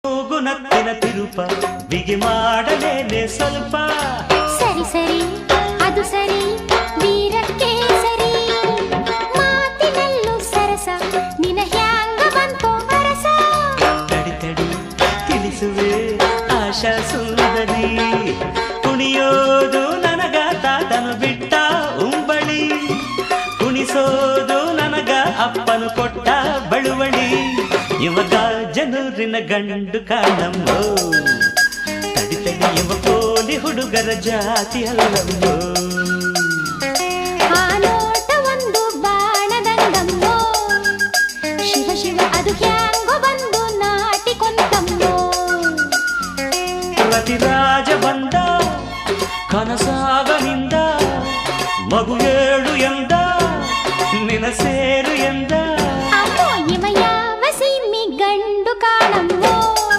ನತ್ತಿನ ತಿರುಪ ಬಿಗಿ ಮಾಡಲೇನೆ ಸ್ವಲ್ಪ ಸರಿ ಸರಿ ಅದು ಸರಿ ವೀರಕ್ಕೆ ಸರಿ ಮಾತಿನಲ್ಲೂ ಸರಸ ನಿನ ಹ್ಯಾಂಗ ಬಂತೋ ಅರಸ ತಡಿ ತಡಿ ತಿಳಿಸುವೆ ಆಶಾ ಸುಂದರಿ ಕುಣಿಯೋದು ನನಗ ತಾತನು ಬಿಟ್ಟ ಉಂಬಳಿ ಕುಣಿಸೋದು ನನಗ ಅಪ್ಪನು ಕೊಟ್ಟ ಬಳುವಳಿ ಇವಾಗ ಜನೂರಿನ ಗಂಡು ಕಾಣಮ್ಮೋ ತಡಿ ತಡಿ ಇವ ಕೋಲಿ ಹುಡುಗರ ಜಾತಿ ಅಲ್ಲಮ್ಮೋ ಆ ನೋಟ ಒಂದು ಬಾಣದಂಗಮ್ಮೋ ಶಿವ ಶಿವ ಅದು ಹ್ಯಾಂಗೋ ಬಂದು ನಾಟಿಕೊಂತಮ್ಮೋ ರತಿರಾಜ ಬಂದ ಕನಸ